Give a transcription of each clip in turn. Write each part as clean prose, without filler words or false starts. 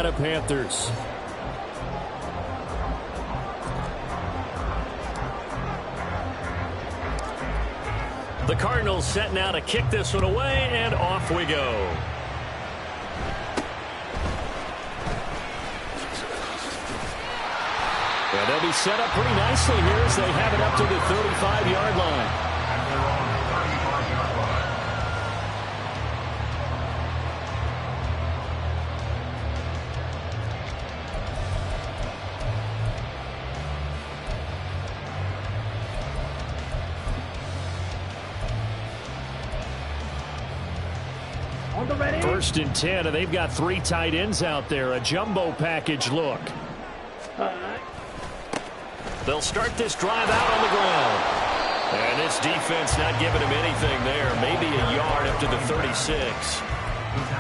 Panthers. The Cardinals set now to kick this one away, and off we go. And they'll be set up pretty nicely here as they have it up to the 35-yard line. First and 10, and they've got 3 tight ends out there. A jumbo package look. They'll start this drive out on the ground. And this defense not giving him anything there. Maybe a yard up to the 36.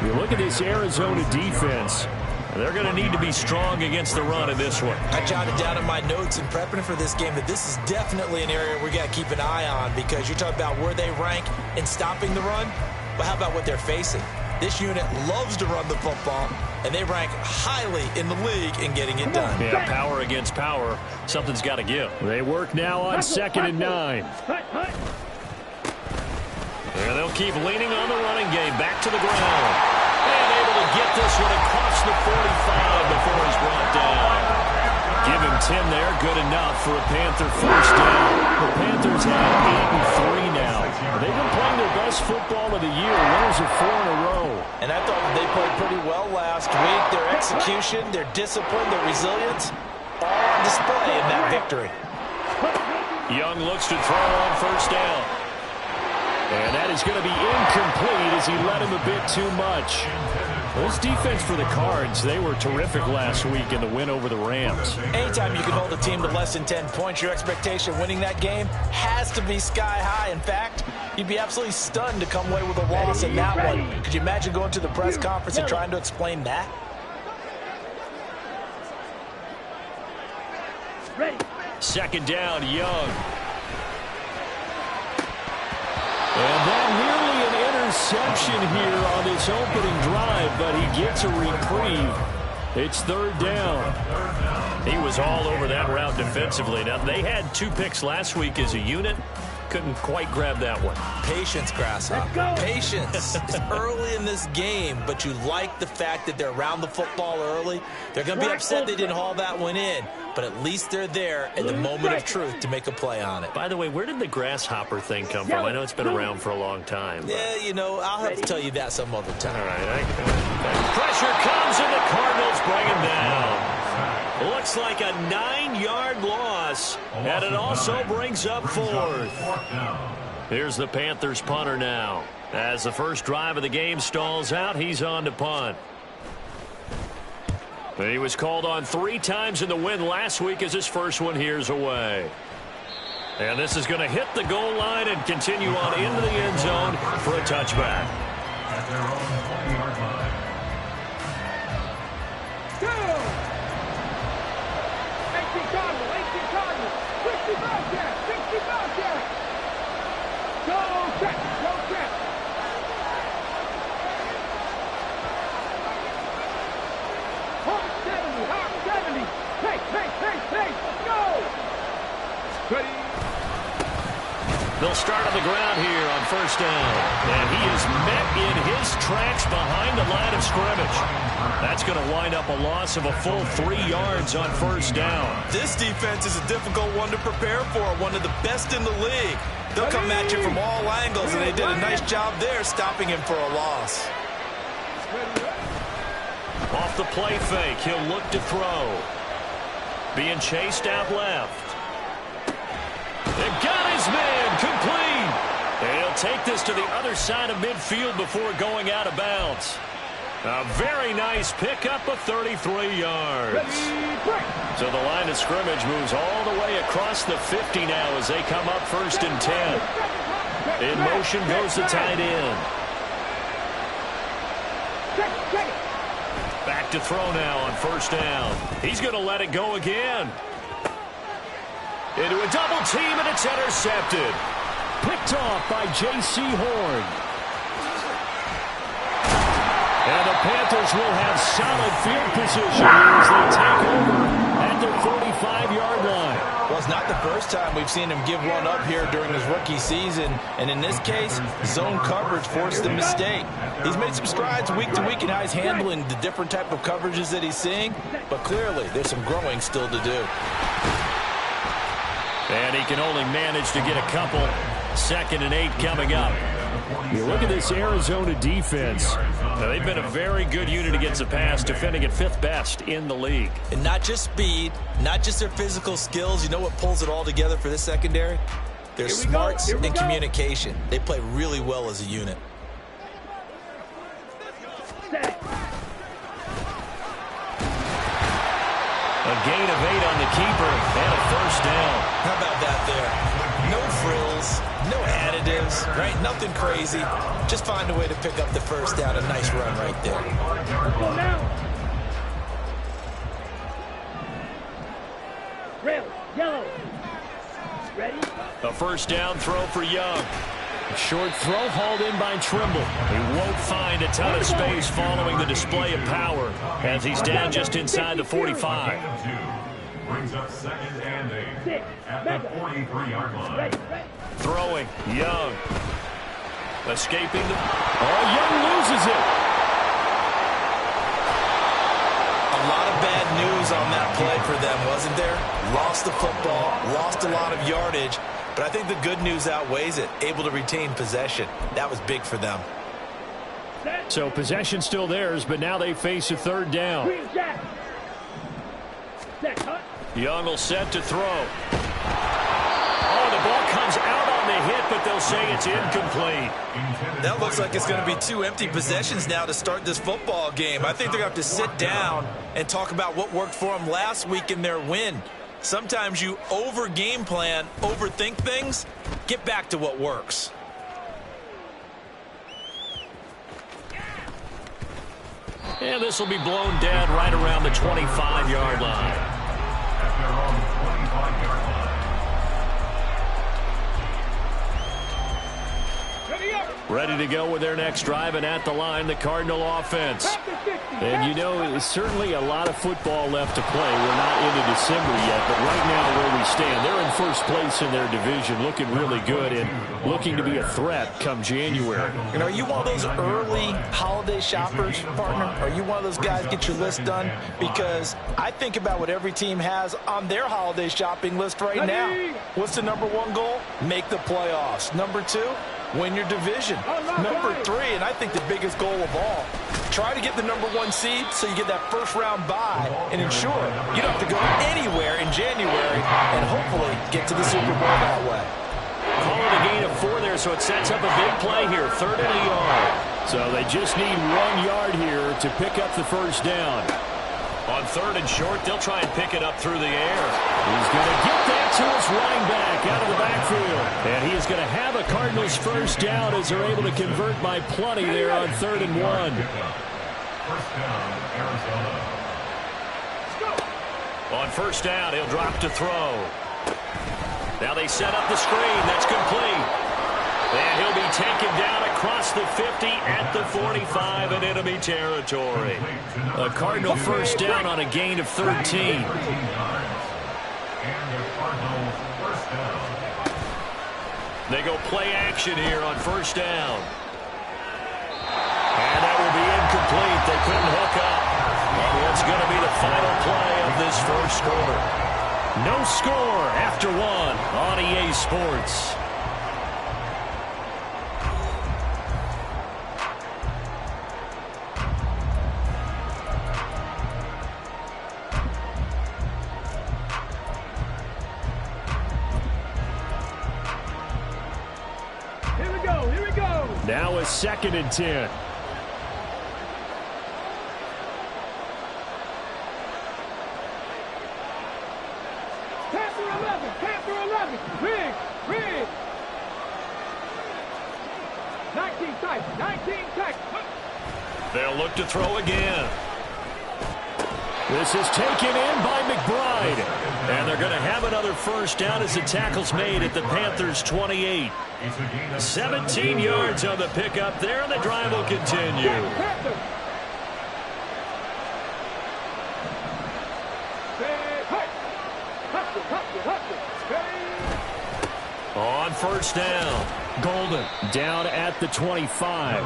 You look at this Arizona defense. They're going to need to be strong against the run in this one. I jotted down in my notes in prepping for this game that this is definitely an area we got to keep an eye on, because you're talking about where they rank in stopping the run. But how about what they're facing? This unit loves to run the football, and they rank highly in the league in getting it done. Yeah, power against power. Something's got to give. They work now on 2nd and 9. And they'll keep leaning on the running game. Back to the ground. And able to get this one across the 45 before he's brought down. Give him 10 there. Good enough for a Panther first down. The Panthers have 8-3 now. They've been playing their best football of the year. Winners of 4 in a row. And I thought they played pretty well last week. Their execution, their discipline, their resilience, all on display in that victory. Young looks to throw on first down. And that is going to be incomplete as he led him a bit too much. This defense for the Cards, they were terrific last week in the win over the Rams. Anytime you can hold a team to less than 10 points, your expectation winning that game has to be sky high. In fact, you'd be absolutely stunned to come away with a loss in that one. Could you imagine going to the press conference and trying to explain that? Second down, Young. And that nearly an interception here on this opening drive, but he gets a reprieve. It's 3rd down. He was all over that route defensively. Now, they had 2 picks last week as a unit. Couldn't quite grab that one. Patience, Grasshopper. Patience. It's early in this game, but you like the fact that they're around the football early. They're going to be upset they didn't haul that one in, but at least they're there at the moment of truth to make a play on it. By the way, where did the grasshopper thing come from? I know it's been around for a long time. But... yeah, you know, I'll have to tell you that some other time. All right. Pressure comes, and the Cardinals bring him down. Looks like a 9-yard loss, and it also brings up 4th. Here's the Panthers punter now. As the first drive of the game stalls out, he's on to punt. He was called on 3 times in the win last week as his first one here's away. And this is going to hit the goal line and continue on into the end zone for a touchback. They'll start on the ground here on first down. And he is met in his tracks behind the line of scrimmage. That's going to wind up a loss of a full 3 yards on first down. This defense is a difficult one to prepare for, one of the best in the league. They'll come at you from all angles, and they did a nice job there stopping him for a loss. Off the play fake, he'll look to throw. Being chased out left. They've got his man complete. And he'll take this to the other side of midfield before going out of bounds. A very nice pickup of 33 yards. So the line of scrimmage moves all the way across the 50 now as they come up first and 10. In motion goes the tight end. Back to throw now on first down. He's going to let it go again. Into a double team, and it's intercepted. Picked off by J.C. Horn. And the Panthers will have solid field position as they take over at their 45-yard line. Well, it's not the first time we've seen him give one up here during his rookie season. And in this case, zone coverage forced the mistake. He's made some strides week to week in how he's handling the different type of coverages that he's seeing. But clearly, there's some growing still to do. And he can only manage to get a couple. 2nd and 8 coming up. You look at this Arizona defense. Now, they've been a very good unit against the pass, defending at 5th best in the league. And not just speed, not just their physical skills. You know what pulls it all together for this secondary? Their smarts and communication. They play really well as a unit. A gain of 8 on the keeper and a 1st down. How about that there? No frills, no additives, right? Nothing crazy. Just find a way to pick up the 1st down. A nice run right there. Red, yellow. Ready? A 1st down throw for Young. Short throw hauled in by Trimble. He won't find a ton of space following the display of power as he's down just inside the 45. Brings up 2nd and 8 at the 43-yard line. Throwing, Young. Escaping the... Oh, Young loses it. A lot of bad news on that play for them, wasn't there? Lost the football, lost a lot of yardage, but I think the good news outweighs it. Able to retain possession. That was big for them. So possession still theirs, but now they face a 3rd down. Young will set to throw. Oh, the ball comes out on the hit, but they'll say it's incomplete. That looks like it's going to be 2 empty possessions now to start this football game. I think they're going to have to sit down and talk about what worked for them last week in their win. Sometimes you over-game plan, overthink things. Get back to what works. And this will be blown dead right around the 25-yard line. Ready to go with their next drive, and at the line, the Cardinal offense. And you know, it's certainly a lot of football left to play. We're not into December yet, but right now where we stand, they're in 1st place in their division, looking really good and looking to be a threat come January. And are you one of those early holiday shoppers, partner? Are you one of those guys get your list done? Because I think about what every team has on their holiday shopping list right now. What's the #1 goal? Make the playoffs. #2? Win your division. #3, and I think the biggest goal of all, try to get the #1 seed so you get that 1st round bye and ensure you don't have to go anywhere in January and hopefully get to the Super Bowl that way. Call it a gain of 4 there, so it sets up a big play here. 3rd and a yard. So they just need 1 yard here to pick up the 1st down. On 3rd and short, they'll try and pick it up through the air. He's going to get that to his running back out of the backfield. And he is going to have a Cardinals 1st down as they're able to convert by plenty there on 3rd and 1. 1st down, Arizona. On 1st down, he'll drop to throw. Now they set up the screen. That's complete. And he'll be taken down across the 50 at the 45 in enemy territory. A Cardinal 1st down on a gain of 13. They go play action here on 1st down. And that will be incomplete. They couldn't hook up on what's going to be the final play of this 1st quarter. No score after 1 on EA Sports. Now a 2nd and 10. Panther 11. Rig. 19 tight. They'll look to throw again. This is taken in by McBride. And they're going to have another 1st down as the tackle's made at the Panthers' 28. 17 yards on the pickup there, and the drive will continue. On first down, Golden down at the 25.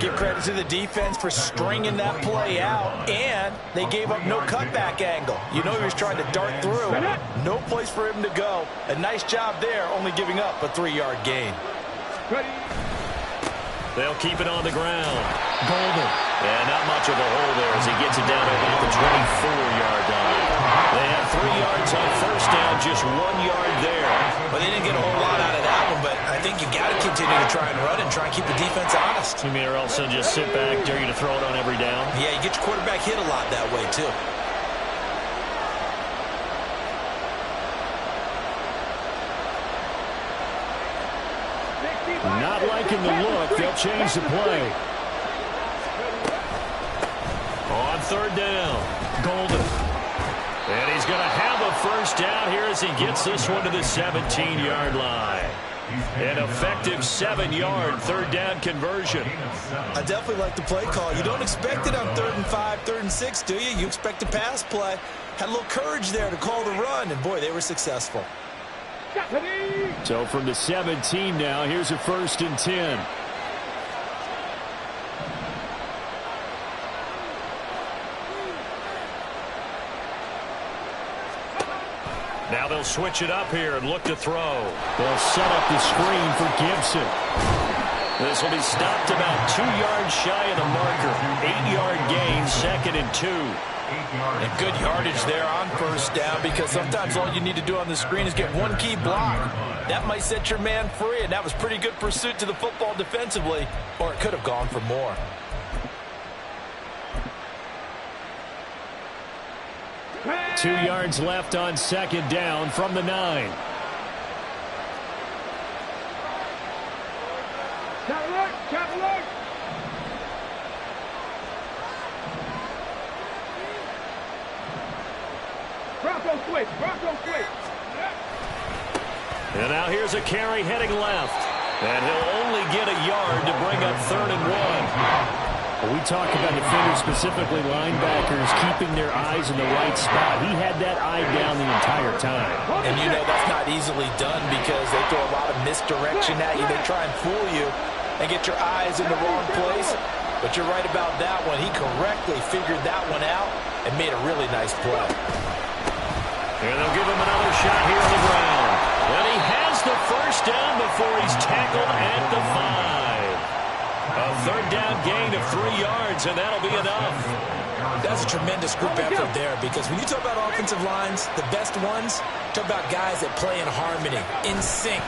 Give credit to the defense for stringing that play out, and they gave up no cutback angle. You know he was trying to dart through. No place for him to go. A nice job there, only giving up a 3-yard gain. They'll keep it on the ground. Golden. And not much of a hole there as he gets it down to about the 24-yard line. They have 3 yards on first down, just 1 yard there. Well, they didn't get a whole lot out of that one, but I think you got to continue to try and run and try and keep the defense honest. You mean or else they'll just sit back, dare you to throw it on every down? Yeah, you get your quarterback hit a lot that way, too. Not liking the look. They'll change the play. On third down, Golden. And he's going to have a first down here as he gets this one to the 17-yard line. An effective 7-yard third down conversion. I definitely like the play call. You don't expect it on 3rd and 5, 3rd and 6, do you? You expect a pass play. Had a little courage there to call the run, and boy, they were successful. So from the 17 now, here's a 1st and 10. Now they'll switch it up here and look to throw. They'll set up the screen for Gibson. This will be stopped about 2 yards shy of the marker. 8-yard gain, 2nd and 2. And good yardage there on first down, because sometimes all you need to do on the screen is get one key block. That might set your man free, and that was pretty good pursuit to the football defensively, or it could have gone for more. Two yards left on 2nd down from the 9. Cadillac. Bronco switch. And now here's a carry heading left. And he'll only get a yard to bring up 3rd and 1. We talk about defenders, specifically linebackers, keeping their eyes in the right spot. He had that eye down the entire time. And you know that's not easily done because they throw a lot of misdirection at you. They try and fool you and get your eyes in the wrong place. But you're right about that one. He correctly figured that one out and made a really nice play. And they'll give him another shot here on the ground. And he has the first down before he's tackled at the 5. A 3rd down gain of 3 yards, and that'll be enough. That's a tremendous group effort there, because when you talk about offensive lines, the best ones, talk about guys that play in harmony, in sync,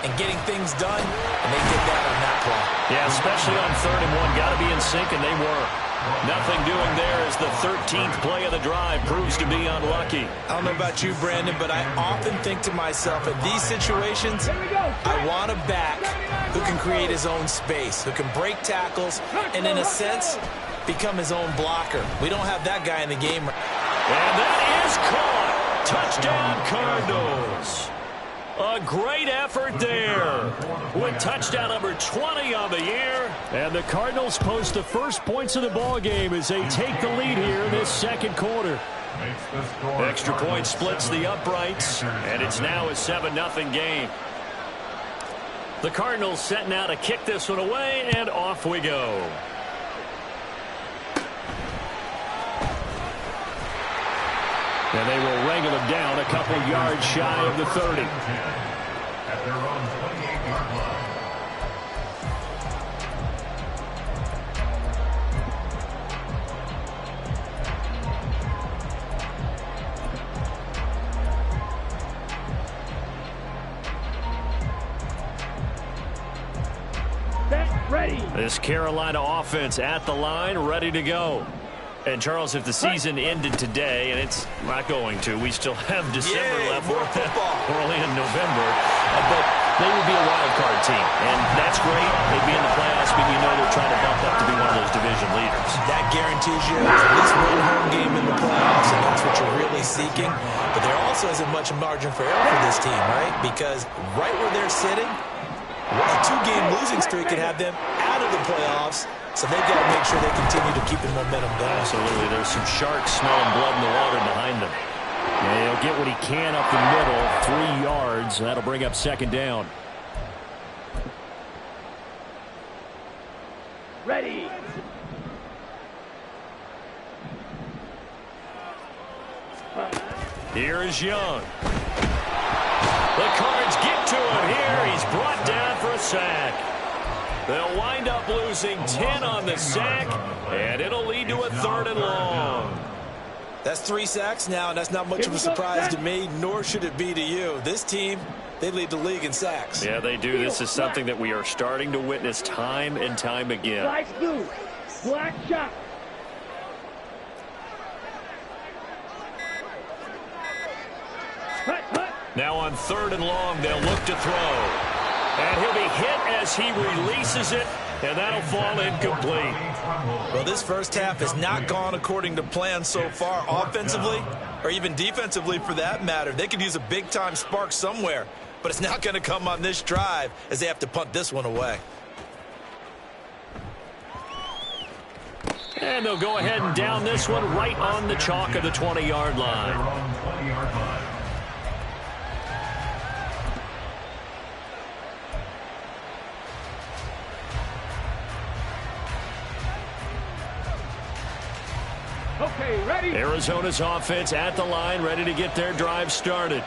and getting things done, and they did that on that play. Yeah, especially on 3rd and 1. Got to be in sync, and they were. Nothing doing there as the 13th play of the drive proves to be unlucky. I don't know about you, Brandon, but I often think to myself, in these situations, I want a back who can create his own space, who can break tackles, and in a sense, become his own blocker. We don't have that guy in the game. And that is caught. Touchdown, Cardinals. A great effort there with touchdown number 20 on the year. And the Cardinals post the first points of the ball game as they take the lead here in this 2nd quarter. Extra point splits the uprights, and it's now a 7-0 game. The Cardinals setting out to kick this one away, and off we go. And they will wrangle him down a couple yards shy of the 30. At their own 28-yard line. Ready. This Carolina offense at the line, ready to go. And, Charles, if the season ended today, and it's not going to, we still have December left. More football. We're only in November. But they would be a wild card team, and that's great. They'd be in the playoffs, but you know they're trying to bump up to be one of those division leaders. That guarantees you at least one home game in the playoffs, and that's what you're really seeking. But there also isn't much margin for error for this team, right? Because right where they're sitting, a 2-game losing streak could have them out of the playoffs. So they've got to make sure they continue to keep the momentum going. Absolutely. There's some sharks smelling blood in the water behind them. Yeah, he'll get what he can up the middle, 3 yards. That'll bring up second down. Ready. Here is Young. The Cards get to him here. He's brought down for a sack. They'll wind up losing 10 on the sack, and it'll lead to a 3rd and long. That's 3 sacks now, and that's not much of a surprise to me, nor should it be to you. This team, they lead the league in sacks. Yeah, they do. This is something that we are starting to witness time and time again. Black blue. Black shot. Now on 3rd and long, they'll look to throw. And he'll be hit as he releases it, and that'll fall incomplete. Well, this first half has not gone according to plan so far offensively, or even defensively for that matter. They could use a big-time spark somewhere, but it's not going to come on this drive as they have to punt this one away. And they'll go ahead and down this one right on the chalk of the 20-yard line. Okay, ready. Arizona's offense at the line, ready to get their drive started.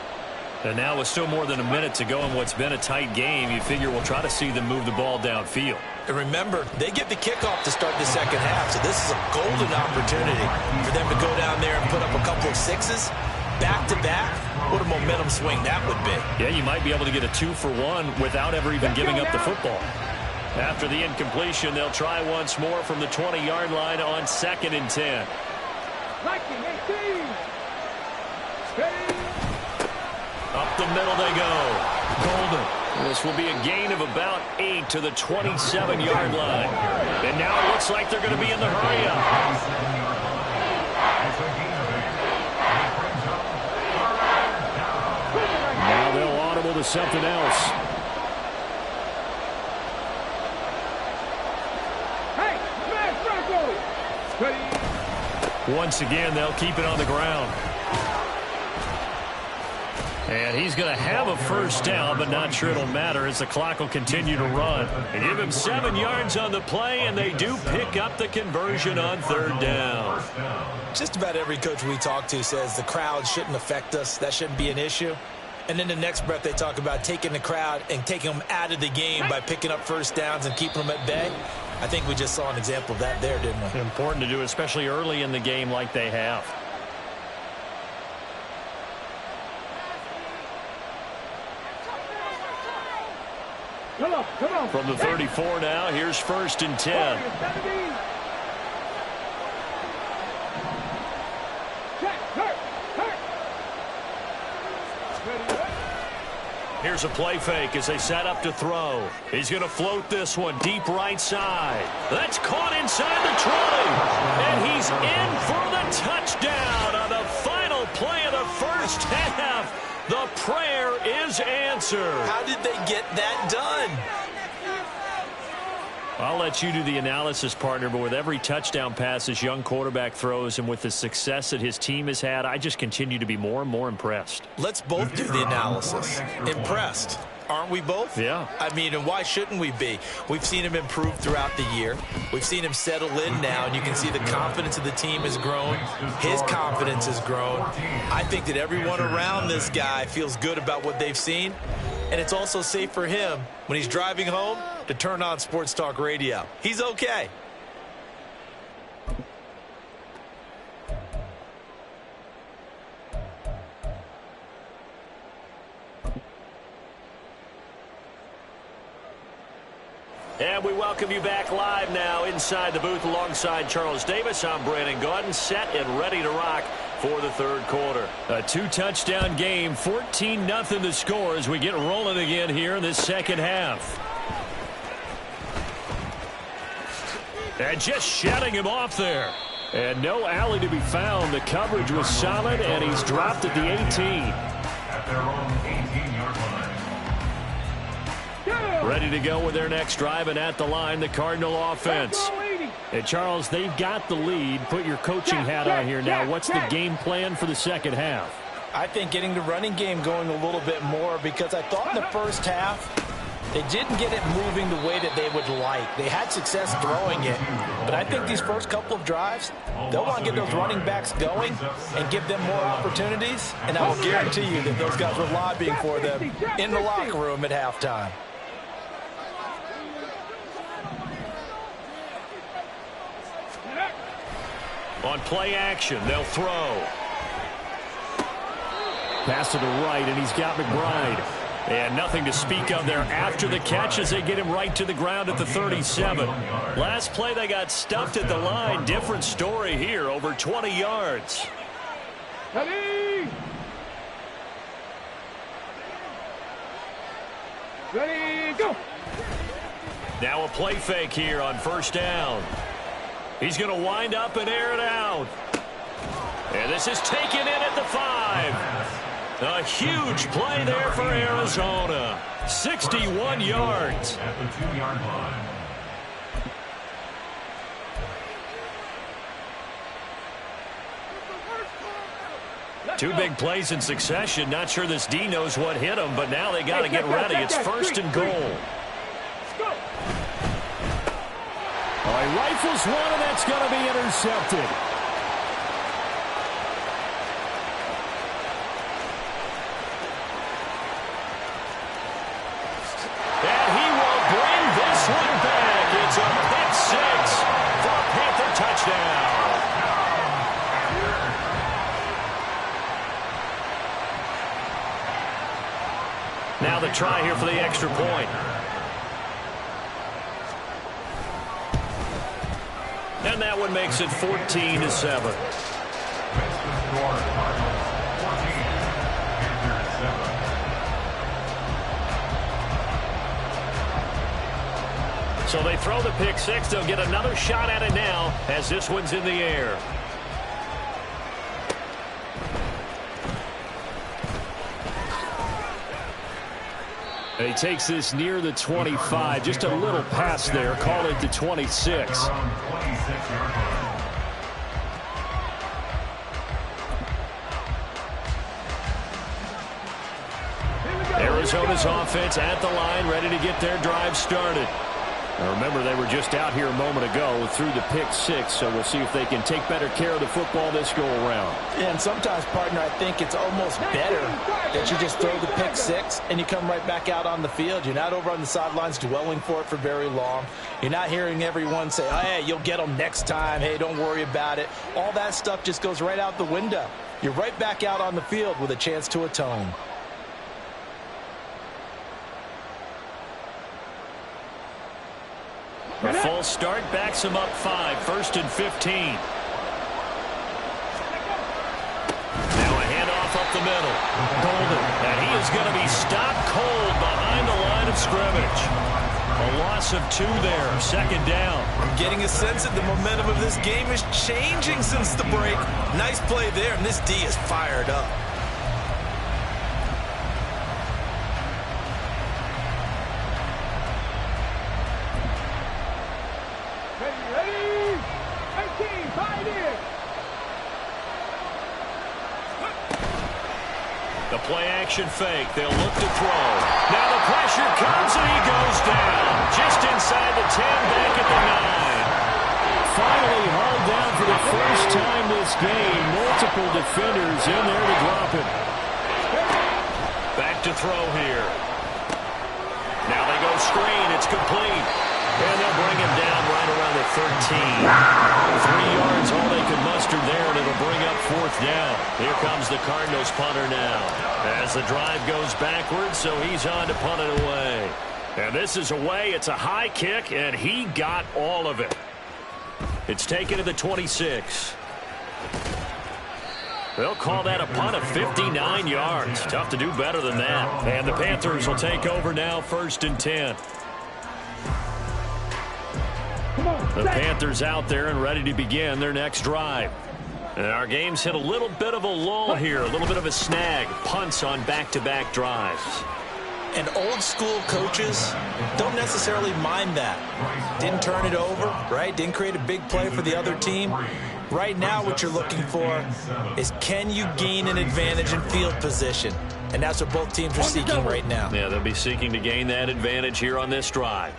And now with still more than a minute to go in what's been a tight game, you figure we'll try to see them move the ball downfield. And remember, they get the kickoff to start the second half, so this is a golden opportunity for them to go down there and put up a couple of 6s back-to-back. What a momentum swing that would be. Yeah, you might be able to get a 2-for-1 without ever even giving up the football. After the incompletion, they'll try once more from the 20-yard line on 2nd and 10. Liking 18. Up the middle they go. Golden. This will be a gain of about 8 to the 27-yard line. And now it looks like they're going to be in the hurry-up. Now they'll audible to something else. Hey, smash Bronco. Ready. Once again, they'll keep it on the ground. And he's going to have a first down, but not sure it'll matter as the clock will continue to run. They give him 7 yards on the play, and they do pick up the conversion on 3rd down. Just about every coach we talk to says the crowd shouldn't affect us. That shouldn't be an issue. And then the next breath they talk about taking the crowd and taking them out of the game by picking up first downs and keeping them at bay. I think we just saw an example of that there, didn't we? Important to do, especially early in the game like they have. Come on, come on. From the 34 now, here's 1st and 10. Here's a play fake as they set up to throw. He's going to float this one deep right side. That's caught inside the 20. And he's in for the touchdown on the final play of the first half. The prayer is answered. How did they get that done? I'll let you do the analysis, partner, but with every touchdown pass this young quarterback throws and with the success that his team has had, I just continue to be more and more impressed. Let's both do the analysis. Impressed. Aren't we both? Yeah. I mean, and why shouldn't we be? We've seen him improve throughout the year. We've seen him settle in now, and you can see the confidence of the team has grown. His confidence has grown. I think that everyone around this guy feels good about what they've seen, and it's also safe for him when he's driving home to turn on Sports Talk Radio. He's okay. And we welcome you back live now inside the booth alongside Charles Davis. I'm Brandon Gaudin, set and ready to rock for the 3rd quarter. A 2-touchdown game, 14-0 the score as we get rolling again here in this second half. And just shutting him off there. And no alley to be found. The coverage was solid, and he's dropped at the 18. At their own 18-yard line. Ready to go with their next drive, and at the line, the Cardinal offense. And Charles, they've got the lead. Put your coaching hat on here now. What's the game plan for the second half? I think getting the running game going a little bit more, because I thought in the first half they didn't get it moving the way that they would like. They had success throwing it, but I think these first couple of drives, they'll want to get those running backs going and give them more opportunities, and I will guarantee you that those guys were lobbying for them in the locker room at halftime. On play action, they'll throw. Pass to the right, and he's got McBride. And nothing to speak of there after the catch as they get him right to the ground at the 37. Last play, they got stuffed at the line. Different story here, over 20 yards. Ready? Ready, go! Now a play fake here on first down. He's going to wind up and air it out. And this is taken in at the 5. A huge play there for Arizona. 61 yards. At the 2-yard line. Two big plays in succession. Not sure this D knows what hit him, but now they got to get ready. It's first and goal. Oh, he rifles one, and that's going to be intercepted. And he will bring this one back. It's a pick six for a Panther touchdown. Now the try here for the extra point. And that one makes it 14-7. So they throw the pick six. They'll get another shot at it now as this one's in the air. He takes this near the 25. Just a little pass there. Call it the 26. Arizona's offense at the line, ready to get their drive started. Now remember, they were just out here a moment ago through the pick six, so we'll see if they can take better care of the football this go-around. Yeah, and sometimes, partner, I think it's almost better that you just throw the pick six and you come right back out on the field. You're not over on the sidelines dwelling for it for very long. You're not hearing everyone say, oh, hey, you'll get them next time. Hey, don't worry about it. All that stuff just goes right out the window. You're right back out on the field with a chance to atone. A full start backs him up 5, 1st and 15. Now a handoff up the middle. Golden, and he is going to be stopped cold behind the line of scrimmage. A loss of 2 there, 2nd down. I'm getting a sense that the momentum of this game is changing since the break. Nice play there, and this D is fired up. The play-action fake. They'll look to throw. Now the pressure comes, and he goes down. Just inside the 10, back at the 9. Finally hauled down for the first time this game. Multiple defenders in there to drop him. Back to throw here. Now they go screen. It's complete. And they'll bring him down right around the 13. 3 yards, all they could muster there, and it'll bring up 4th down. Here comes the Cardinals punter now. As the drive goes backwards, so he's on to punt it away. And this is away. It's a high kick, and he got all of it. It's taken to the 26. They'll call that a punt of 59 yards. Tough to do better than that. And the Panthers will take over now, 1st and 10. The Panthers out there and ready to begin their next drive. And our game's hit a little bit of a lull here, a little bit of a snag. Punts on back-to-back drives. And old-school coaches don't necessarily mind that. Didn't turn it over, right? Didn't create a big play for the other team. Right now what you're looking for is, can you gain an advantage in field position? And that's what both teams are seeking right now. Yeah, they'll be seeking to gain that advantage here on this drive.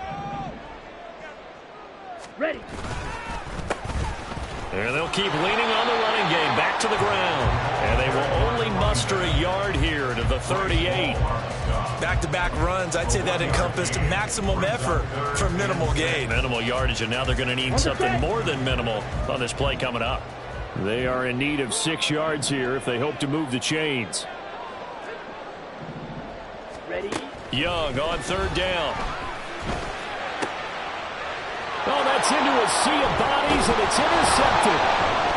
Ready. And they'll keep leaning on the running game back to the ground. And they will only muster a yard here to the 38. Back-to-back runs, I'd say that encompassed maximum effort for minimal gain. Minimal yardage, and now they're going to need something more than minimal on this play coming up. They are in need of 6 yards here if they hope to move the chains. Ready. Young on 3rd down. Oh, that's into a sea of bodies, and it's intercepted.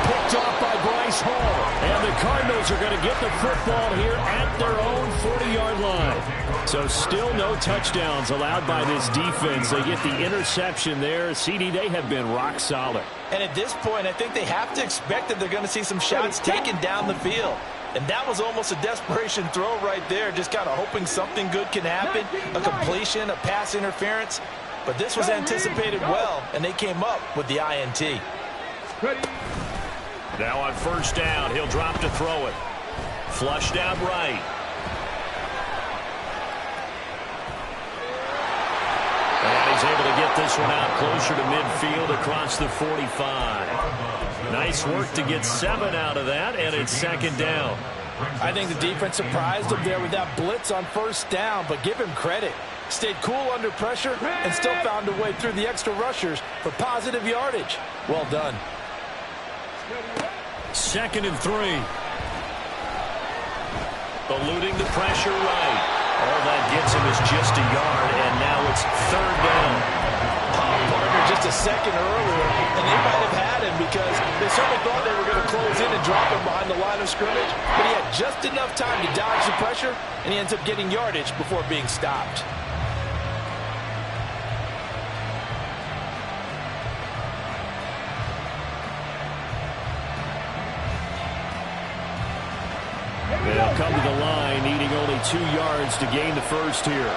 Picked off by Bryce Hall. And the Cardinals are going to get the football here at their own 40-yard line. So still no touchdowns allowed by this defense. They get the interception there. CD, they have been rock solid. And at this point, I think they have to expect that they're going to see some shots taken down the field. And that was almost a desperation throw right there, just kind of hoping something good can happen, a completion, a pass interference. But this was anticipated well, and they came up with the INT. Ready. Now on 1st down, he'll drop to throw it. Flushed out right. And he's able to get this one out closer to midfield across the 45. Nice work to get 7 out of that, and it's 2nd down. I think the defense surprised him there with that blitz on 1st down, but give him credit. Stayed cool under pressure and still found a way through the extra rushers for positive yardage. Well done. 2nd and 3. Eluding the pressure right. All that gets him is just a yard, and now it's 3rd down. Partner just a second earlier, and they might have had him because they certainly thought they were going to close in and drop him behind the line of scrimmage, but he had just enough time to dodge the pressure, and he ends up getting yardage before being stopped. They'll come to the line, needing only 2 yards to gain the first here.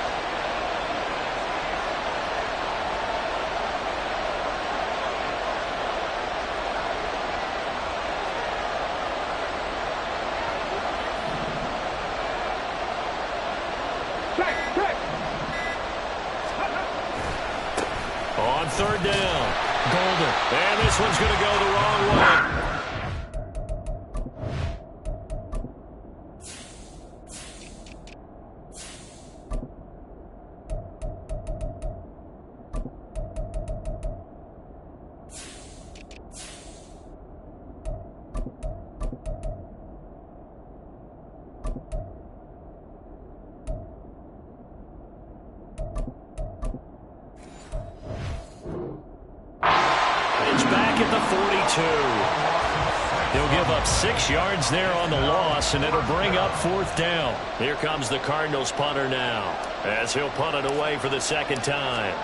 Track. On 3rd down, Golden. And this one's going to go the wrong way. Back at the 42. He'll give up 6 yards there on the loss, and it'll bring up 4th down. Here comes the Cardinals punter now, as he'll punt it away for the 2nd time.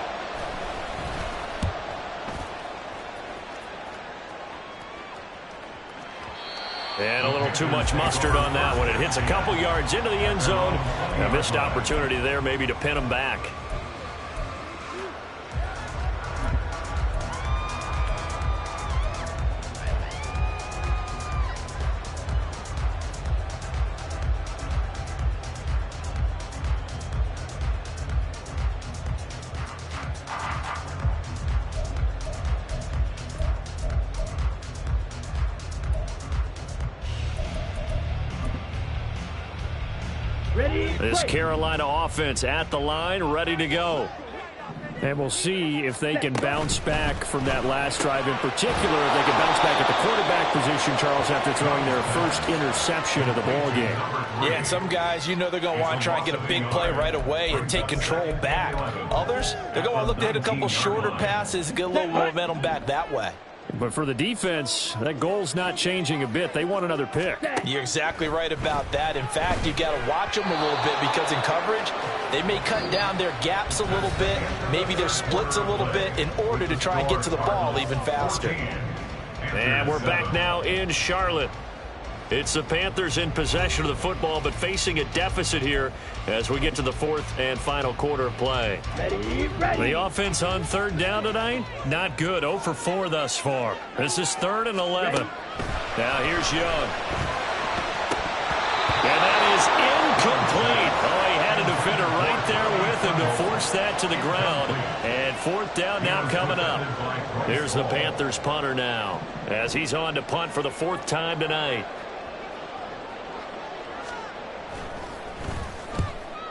And a little too much mustard on that one. It hits a couple yards into the end zone. A missed opportunity there maybe to pin him back. This Carolina offense at the line, ready to go. And we'll see if they can bounce back from that last drive. In particular, if they can bounce back at the quarterback position, Charles, after throwing their first interception of the ball game. Yeah, some guys, you know they're going to want to try and get a big play right away and take control back. Others, they're going to look to hit a couple shorter passes and get a little momentum back that way. But for the defense, that goal's not changing a bit. They want another pick. You're exactly right about that. In fact, you've got to watch them a little bit because in coverage, they may cut down their gaps a little bit, maybe their splits a little bit in order to try and get to the ball even faster. And we're back now in Charlotte. It's the Panthers in possession of the football, but facing a deficit here as we get to the fourth and final quarter of play. The offense on third down tonight, not good. 0 for 4 thus far. This is 3rd and 11. Now here's Young. And that is incomplete. Oh, he had a defender right there with him to force that to the ground. And 4th down now coming up. Here's the Panthers punter now as he's on to punt for the 4th time tonight.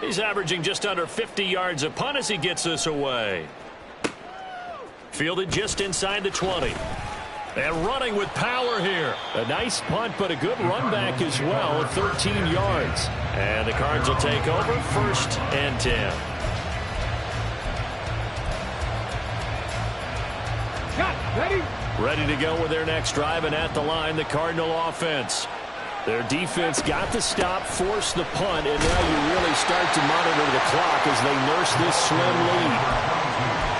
He's averaging just under 50 yards a punt as he gets this away. Fielded just inside the 20. And running with power here. A nice punt, but a good run back as well at 13 yards. And the Cards will take over 1st and 10. Ready to go with their next drive, and at the line, the Cardinal offense. Their defense got the stop, forced the punt, and now you really start to monitor the clock as they nurse this slim lead.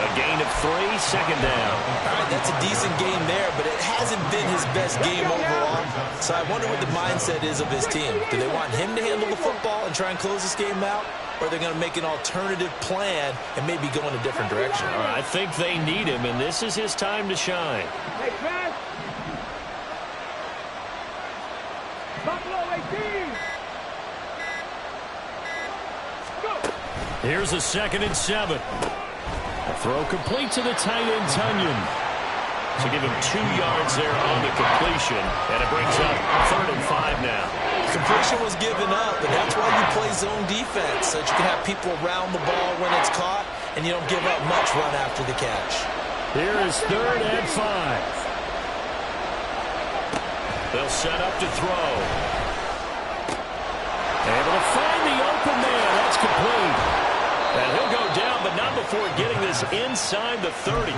A gain of 3, 2nd down. All right, that's a decent game there, but it hasn't been his best game overall. So I wonder what the mindset is of his team. Do they want him to handle the football and try and close this game out? Or are they going to make an alternative plan and maybe go in a different direction? All right, I think they need him, and this is his time to shine. Hey, pass. Buffalo 18. Go. Here's a 2nd and 7. A throw complete to the tight end, Tunyon. So give him 2 yards there on the completion, and it brings up 3rd and 5 now. Completion was given up, and that's why you play zone defense, so that you can have people around the ball when it's caught, and you don't give up much run after the catch. Here is 3rd and 5. They'll set up to throw. Able to find the open man. That's complete. And he'll go down, but not before getting this inside the 30.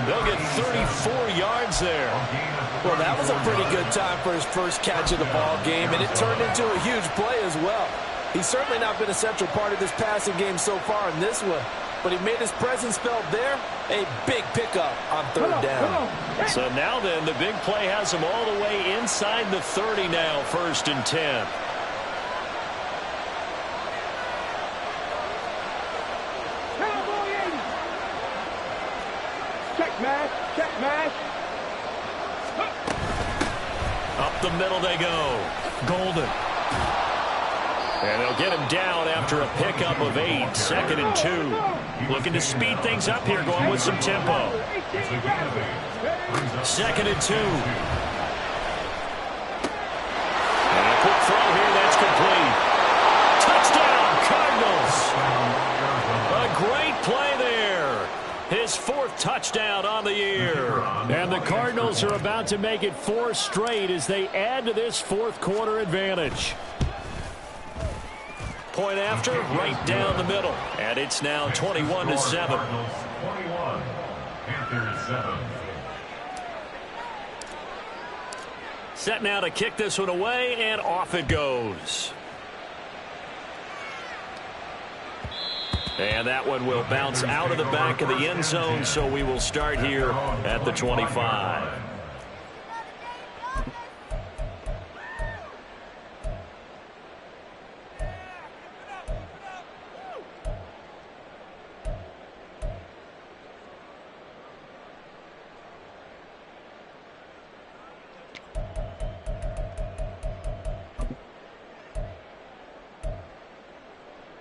They'll get 34 yards there. Well, that was a pretty good time for his first catch of the ball game, and it turned into a huge play as well. He's certainly not been a central part of this passing game so far in this one, but he made his presence felt there. A big pickup on 3rd down. So now then, the big play has him all the way inside the 30 now, 1st and 10. Check mash. Up the middle they go. Golden. And they'll get him down after a pickup of 8. 2nd and 2. Looking to speed things up here, going with some tempo. 2nd and 2. And a quick throw here, that's complete. Touchdown, Cardinals. A great play there. His 4th touchdown on the year. And the Cardinals are about to make it 4 straight as they add to this 4th quarter advantage. Point after, right down the middle. And it's now 21-7. 21. Panthers 7. Set now to kick this one away, and off it goes. And that one will bounce out of the back of the end zone, so we will start here at the 25.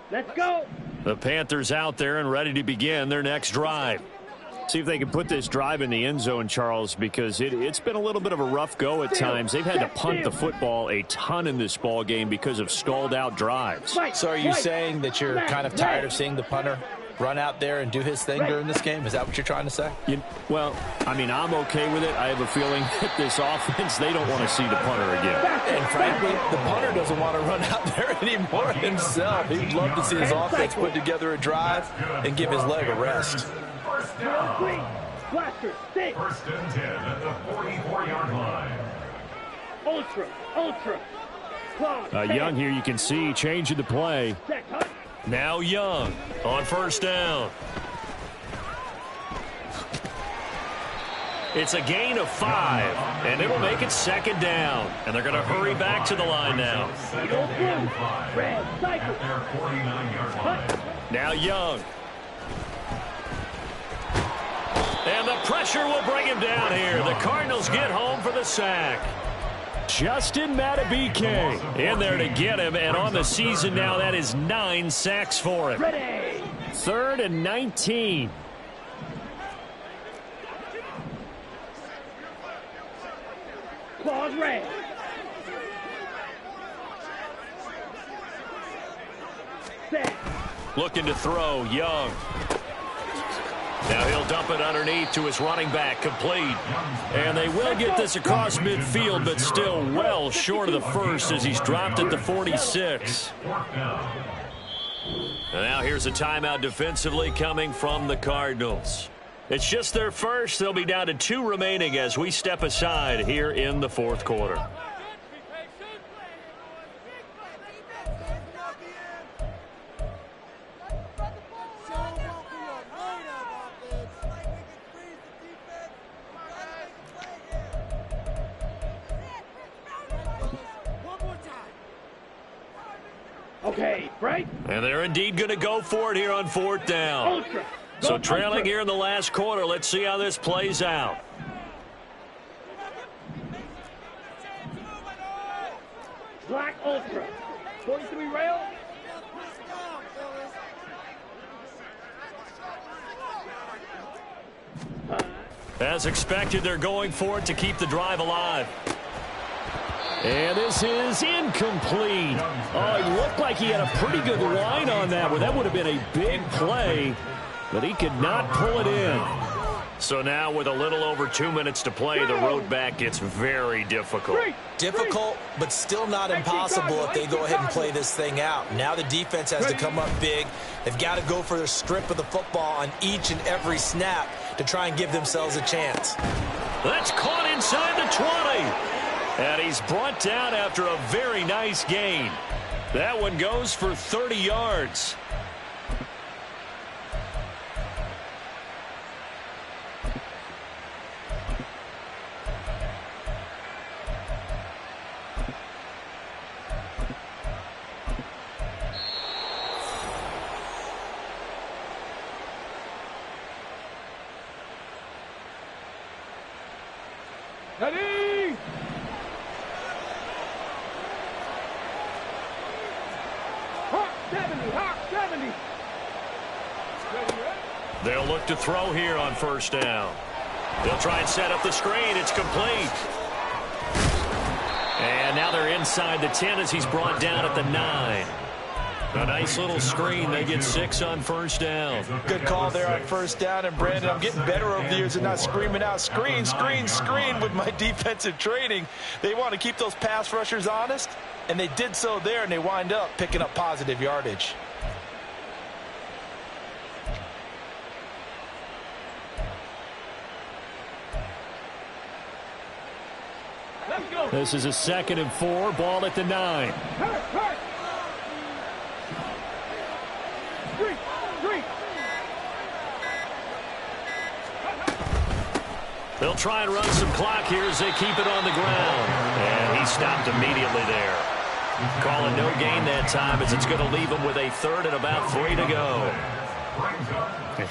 Let's go. The Panthers out there and ready to begin their next drive. See if they can put this drive in the end zone, Charles, because it's been a little bit of a rough go at times. They've had to punt the football a ton in this ball game because of stalled out drives. So are you saying that you're kind of tired of seeing the punter run out there and do his thing during this game? Is that what you're trying to say? Well, I mean, I'm okay with it. I have a feeling that this offense, they don't want to see the punter again. And frankly, the punter doesn't want to run out there anymore himself. He'd love to see his offense put together a drive and give his leg a rest. First down. Blaster, stick. 1st and 10 at the 44-yard line. Ultra. Claw, Young here, you can see, changing the play. Now Young on 1st down. It's a gain of 5, and it'll make it 2nd down. And they're going to hurry back to the line now. Red, cycle. Their 49-yard line. Now Young. And the pressure will bring him down here. The Cardinals get home for the sack. Justin Madubuike in there to get him, and on the season now, that is 9 sacks for him. Ready. 3rd and 19. Claws red. Set. Looking to throw, Young. Now he'll dump it underneath to his running back, complete. And they will get this across midfield, but still well short of the first as he's dropped at the 46. And now here's a timeout defensively coming from the Cardinals. It's just their first. They'll be down to 2 remaining as we step aside here in the 4th quarter. Okay, break. And they're indeed going to go for it here on 4th down. Ultra. So Go trailing ultra. here in the last quarter. Let's see how this plays out. Black ultra. 43 rail. As expected, they're going for it to keep the drive alive. And this is incomplete. Oh, it looked like he had a pretty good line on that one. That would have been a big play, but he could not pull it in. So now with a little over 2 minutes to play, the road back gets very difficult. Difficult, but still not impossible if they go ahead and play this thing out. Now the defense has to come up big. They've got to go for the strip of the football on each and every snap to try and give themselves a chance. That's caught inside the 20. And he's brought down after a very nice gain. That one goes for 30 yards. Ready. Hot 70, hot 70. They'll look to throw here on 1st down. They'll try and set up the screen. It's complete. And now they're inside the 10 as he's brought down at the 9. A nice little screen. They get 6 on 1st down. Good call there on 1st down. And, Brandon, I'm getting better over the years and not screaming out, screen, screen, screen with my defensive training. They want to keep those pass rushers honest, and they did so there, and they wind up picking up positive yardage. Let's go. This is a 2nd and 4. Ball at the 9. Hurt, hurt. Street. They'll try and run some clock here as they keep it on the ground. And he stopped immediately there. Calling no gain that time as it's going to leave him with a 3rd and about 3 to go.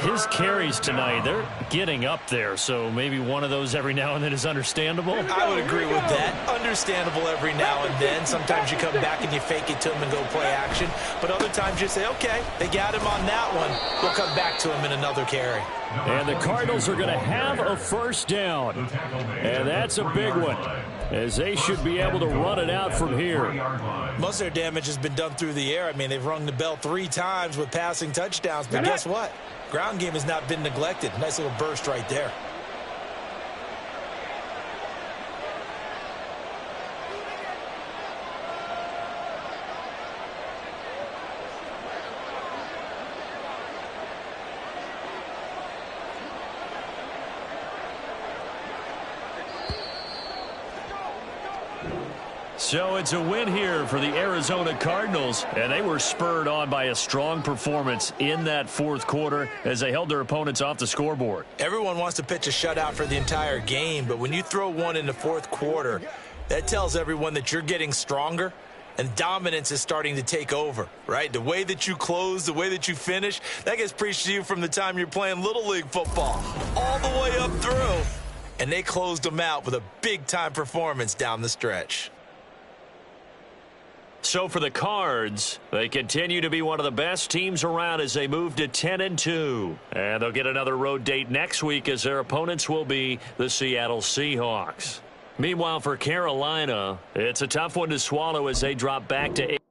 His carries tonight, they're getting up there, so maybe one of those every now and then is understandable. I would agree with that. Understandable every now and then. Sometimes you come back and you fake it to him and go play action. But other times you say, okay, they got him on that one. We'll come back to him in another carry. And the Cardinals are going to have a 1st down. And that's a big one, as they should be able to run it out from here. Most of their damage has been done through the air. I mean, they've rung the bell 3 times with passing touchdowns. But guess what? Ground game has not been neglected. Nice little burst right there. So it's a win here for the Arizona Cardinals, and they were spurred on by a strong performance in that fourth quarter as they held their opponents off the scoreboard. Everyone wants to pitch a shutout for the entire game, but when you throw one in the fourth quarter, that tells everyone that you're getting stronger and dominance is starting to take over, right? The way that you close, the way that you finish, that gets preached to you from the time you're playing Little League football all the way up through, and they closed them out with a big-time performance down the stretch. So for the Cards, they continue to be one of the best teams around as they move to 10-2. And they'll get another road date next week as their opponents will be the Seattle Seahawks. Meanwhile, for Carolina, it's a tough one to swallow as they drop back to 8.